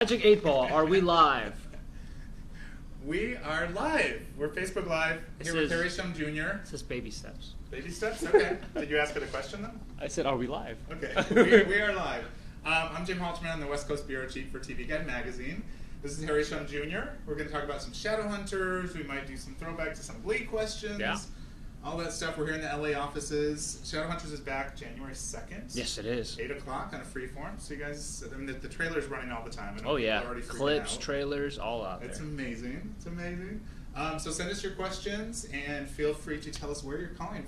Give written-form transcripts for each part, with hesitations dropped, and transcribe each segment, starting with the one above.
Magic 8 Ball, are we live? We are live. We're Facebook Live here with Harry Shum Jr. It says baby steps. Baby steps? Okay. Did you ask it a question then? I said, are we live? Okay. We are live. I'm Jim Halterman. I'm the West Coast Bureau Chief for TV Guide Magazine. This is Harry Shum Jr. We're going to talk about some Shadowhunters. We might do some throwback to some Glee questions. Yeah. All that stuff. We're here in the LA offices. Shadowhunters is back January 2nd. Yes, it is. 8 o'clock on a freeform. So you guys, I mean, the trailer's running all the time. Oh, yeah. Clips, trailers, all out there. It's amazing. It's amazing. So send us your questions and feel free to tell us where you're calling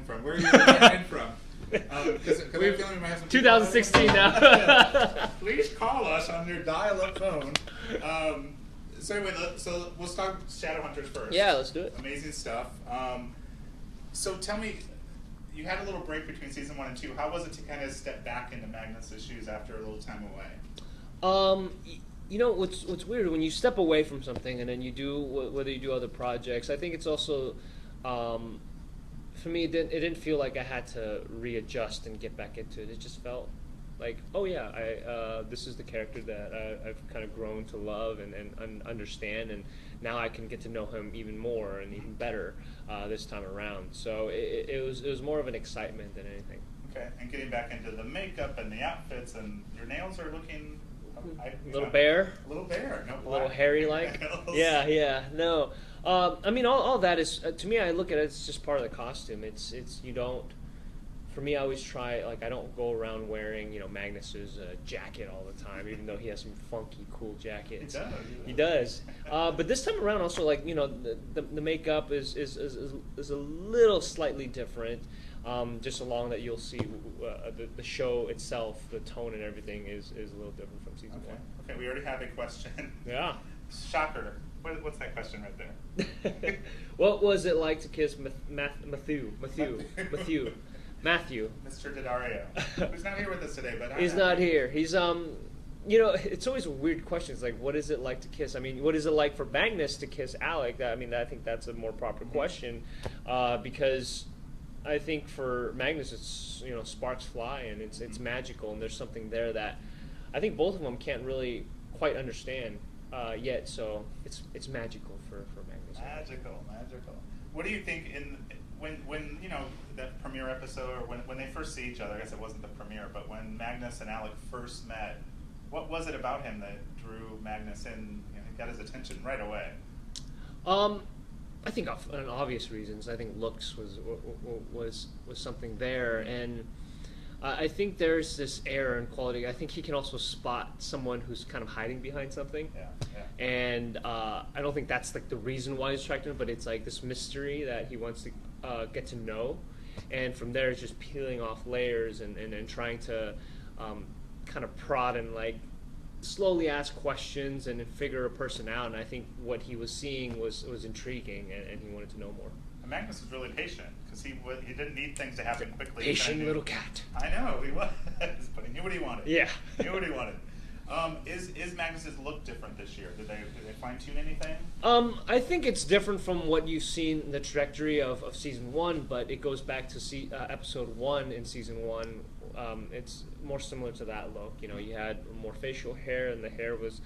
from. Where you're calling from. Because I feel like we might have some 2016 now. Please call us on your dial-up phone. So anyway, so we'll start Shadowhunters first. Yeah, let's do it. Amazing stuff. So tell me, you had a little break between season 1 and 2. How was it to kind of step back into Magnus's shoes after a little time away? You know, what's weird, when you step away from something and then you do, whether you do other projects, I think it's also, for me, it didn't feel like I had to readjust and get back into it. It just felt like, oh yeah, this is the character that I've kind of grown to love and understand, and now I can get to know him even more and even better this time around. So it was more of an excitement than anything. Okay, and getting back into the makeup and the outfits, and your nails are looking a little bare. A little bare, no black. A little hairy-like. Yeah. No, I mean all that is to me. I look at it as just part of the costume. It's you don't. For me, I always try, like, I don't go around wearing, Magnus's jacket all the time, even though he has some funky, cool jackets. He does. But this time around, also, like, the makeup is a little slightly different. Just along that, you'll see the show itself, the tone and everything is a little different from season 1. Okay, we already have a question. Yeah. Shocker. What's that question right there? What was it like to kiss Matthew? Mr. Daddario, who's not here with us today, but he's not here. He's it's always a weird question. It's like, what is it like to kiss? I mean, what is it like for Magnus to kiss Alec? I think that's a more proper question, because I think for Magnus, it's sparks fly and it's magical, and there's something there that I think both of them can't really quite understand yet. So it's magical for Magnus. Magical. What do you think when that premiere episode, or when they first see each other? I guess it wasn't the premiere, but when Magnus and Alec first met, what was it about him that drew Magnus in? He got his attention right away. I think on obvious reasons. I think looks was something there, and I think there's this air and quality. I think he can also spot someone who's kind of hiding behind something. Yeah. And I don't think that's like the reason why he's attracted to him, but it's like this mystery that he wants to get to know, and from there it's just peeling off layers and trying to kind of prod and like slowly ask questions and figure a person out. And I think what he was seeing was intriguing, and he wanted to know more. And Magnus was really patient, because he didn't need things to happen quickly. Patient little cat. I know, he was, but he knew what he wanted. Yeah. He knew what he wanted. Is Magnus's look different this year? Did they fine tune anything? I think it's different from what you've seen in the trajectory of season 1, but it goes back to episode 1 in season 1. It's more similar to that look. You had more facial hair, and the hair was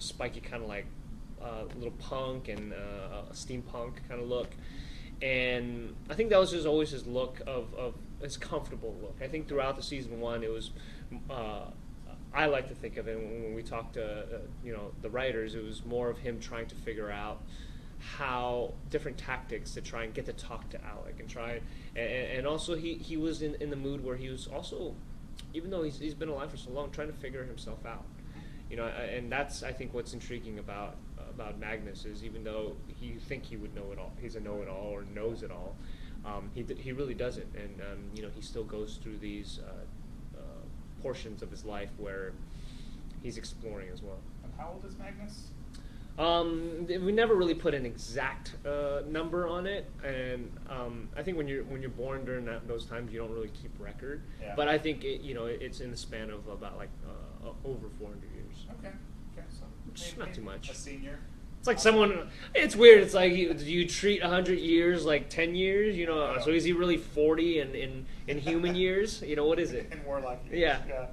spiky, kind of like a little punk and a steampunk kind of look. And I think that was just always his look of his comfortable look. I think throughout the season 1, it was. I like to think of it when we talked to the writers. It was more of him trying to figure out how different tactics to try and get to talk to Alec and try, and also he was in the mood where he was also, even though he's been alive for so long, trying to figure himself out. And that's, I think, what's intriguing about Magnus is, even though you think he would know it all, he's a know-it-all or knows it all, he really doesn't, and he still goes through these portions of his life where he's exploring as well. And how old is Magnus? We never really put an exact number on it, and I think when you're born during those times, you don't really keep record. Yeah. But I think it's in the span of about like over 400 years. Okay, so which is not too much. A senior. It's like someone. It's weird. It's like, do you treat 100 years like 10 years? So is he really 40 in human years? What is it? In warlock years. Yeah.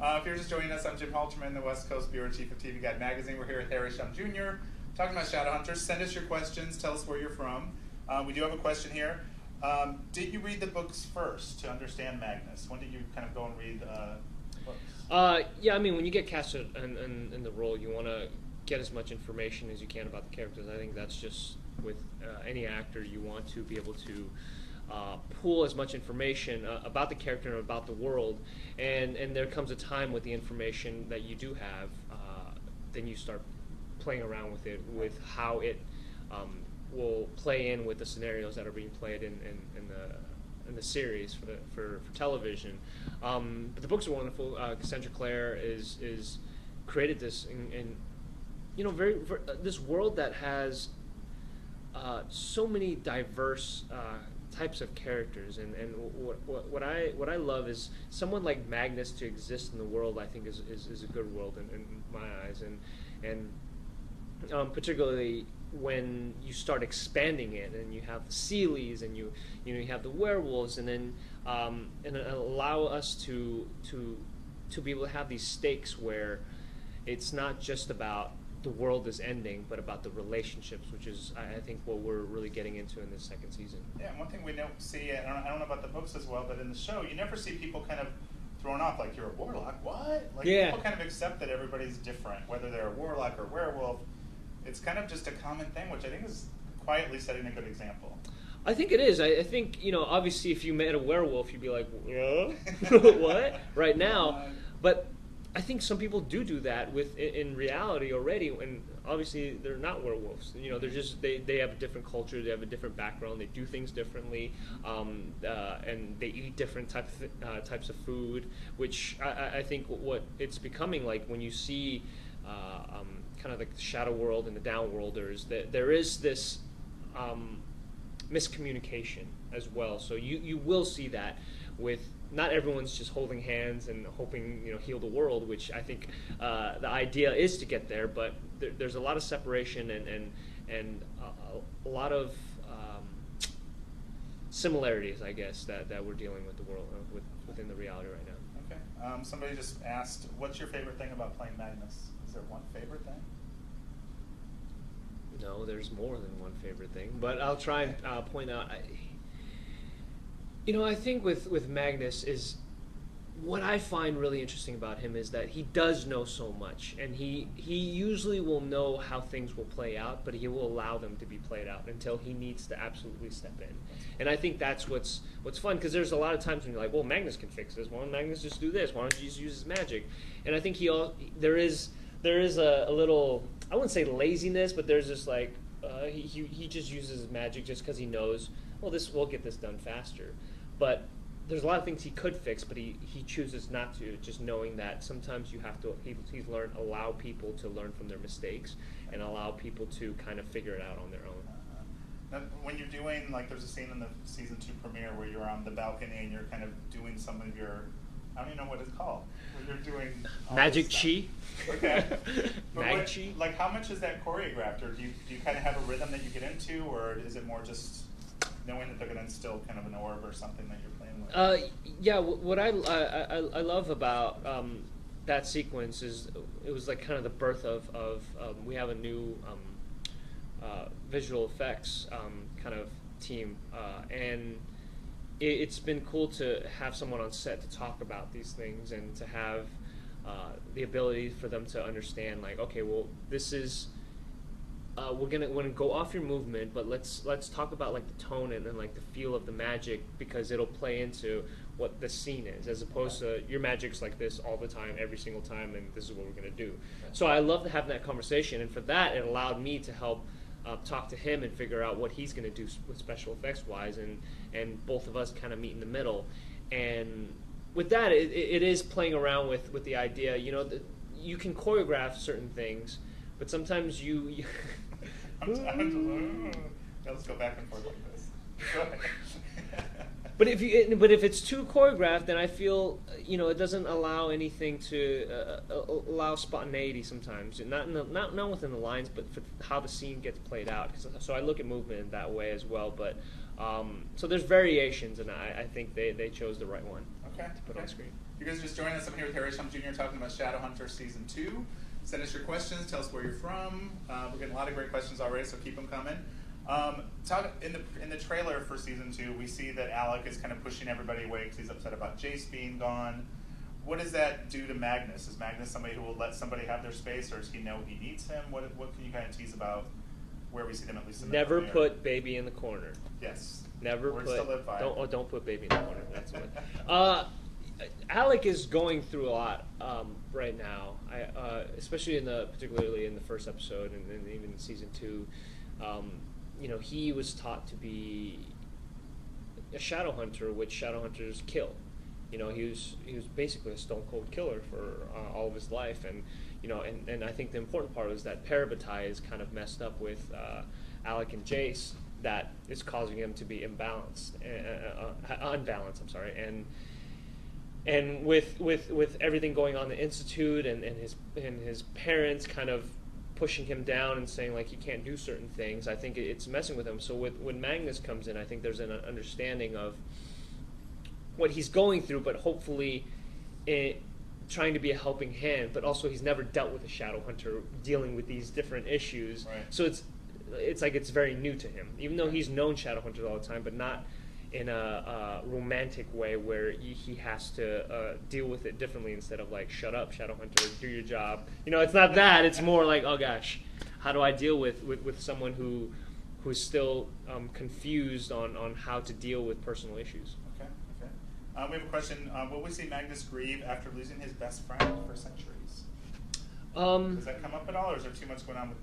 If you're just joining us, I'm Jim Halterman, the West Coast Bureau Chief of TV Guide Magazine. We're here with Harry Shum Jr. talking about Shadowhunters. Send us your questions. Tell us where you're from. We do have a question here. Did you read the books first to understand Magnus? When did you kind of go and read books? Yeah, I mean, when you get casted in the role, you want to get as much information as you can about the characters. I think that's just with any actor. You want to be able to pull as much information about the character and about the world, and there comes a time with the information that you do have, then you start playing around with it, with how it will play in with the scenarios that are being played in the series for television. But the books are wonderful. Cassandra Clare is created this in very this world that has so many diverse types of characters, and what I love is someone like Magnus to exist in the world. I think is a good world in my eyes, and particularly when you start expanding it, and you have the Sealies, and you have the werewolves, and then and allow us to be able to have these stakes where it's not just about the world is ending, but about the relationships, which is, I think, what we're really getting into in this second season. Yeah, and one thing we don't see, I don't know about the books as well, but in the show, you never see people kind of thrown off, like, you're a warlock, what? Like, yeah. People kind of accept that everybody's different, whether they're a warlock or werewolf. It's kind of just a common thing, which I think is quietly setting a good example. I think it is. I think, obviously if you met a werewolf, you'd be like, what? Right now. But I think some people do that in reality already, and obviously they're not werewolves. They're just they have a different culture, they have a different background, they do things differently, and they eat different types of food. Which I think what it's becoming like when you see kind of like the shadow world and the downworlders, that there is this miscommunication as well. So you will see that with. Not everyone's just holding hands and hoping, heal the world, which I think the idea is to get there. But there's a lot of separation and a lot of similarities, I guess, that we're dealing with the world within the reality right now. Okay. Somebody just asked, "What's your favorite thing about playing Magnus?" Is there one favorite thing? No, there's more than one favorite thing, but I'll try and point out. I think with Magnus is what I find really interesting about him is that he does know so much, and he usually will know how things will play out, but he will allow them to be played out until he needs to absolutely step in. And I think that's what's fun, because there's a lot of times when you're like, well, Magnus can fix this. Why don't Magnus just do this? Why don't you just use his magic? And I think there is a little, I wouldn't say laziness, but there's this like he just uses his magic just because he knows, well, we'll get this done faster. But there's a lot of things he could fix, but he chooses not to, just knowing that sometimes you have to, he's learned, allow people to learn from their mistakes and allow people to kind of figure it out on their own. Now, when you're doing, like, there's a scene in the season 2 premiere where you're on the balcony and you're kind of doing some of your, I don't even know what it's called, where you're doing magic chi. Okay. Mag chi. Like, how much is that choreographed, or do you kind of have a rhythm that you get into, or is it more just knowing that they're going to instill kind of an orb or something that you're playing with? Yeah, what I love about that sequence is it was like kind of the birth of we have a new visual effects kind of team, and it's been cool to have someone on set to talk about these things and to have the ability for them to understand, like, okay, well, this is we're gonna go off your movement, but let's talk about like the tone and like the feel of the magic, because it'll play into what the scene is, as opposed to your magic's like this all the time, every single time, and this is what we're gonna do. So I love to have that conversation, and for that, it allowed me to help talk to him and figure out what he's gonna do with special effects wise, and both of us kind of meet in the middle. And with that, it is playing around with the idea, that you can choreograph certain things, but sometimes you let's go back and forth like this. Go ahead. But if it's too choreographed, then I feel it doesn't allow anything to allow spontaneity sometimes. Not within the lines, but for how the scene gets played out. So I look at movement in that way as well. But so there's variations, and I think they chose the right one. Okay. To put on screen. you guys are just joining us, I'm here with Shum Jr. talking about Shadowhunters Season 2. Send us your questions, tell us where you're from. We're getting a lot of great questions already, so keep them coming. In the trailer for Season 2, we see that Alec is kind of pushing everybody away because he's upset about Jace being gone. What does that do to Magnus? Is Magnus somebody who will let somebody have their space, or does he know he needs him? What can you kind of tease about where we see them, at least in the Never premiere? put baby in the corner. Yes. Never Words put. to live by. Don't put baby in the corner. That's what. Alec is going through a lot right now. Especially particularly in the first episode, and even in Season 2. He was taught to be a Shadowhunter, which Shadowhunters kill. He was basically a stone cold killer for all of his life, and I think the important part was that Parabatai is kind of messed up with Alec and Jace, that is causing him to be unbalanced. And with everything going on in the Institute and his parents kind of pushing him down and saying like he can't do certain things, I think it's messing with him. So when Magnus comes in, I think there's an understanding of what he's going through, but hopefully trying to be a helping hand. But also he's never dealt with a Shadowhunter dealing with these different issues, right. So it's like it's very new to him, even though he's known Shadowhunters all the time, but not in a romantic way where he has to deal with it differently instead of like, shut up, Shadowhunter, do your job. It's not that. It's more like, oh gosh, how do I deal with someone who's still confused on how to deal with personal issues? Okay. We have a question. Will we see Magnus grieve after losing his best friend for centuries? Does that come up at all, or is there too much going on with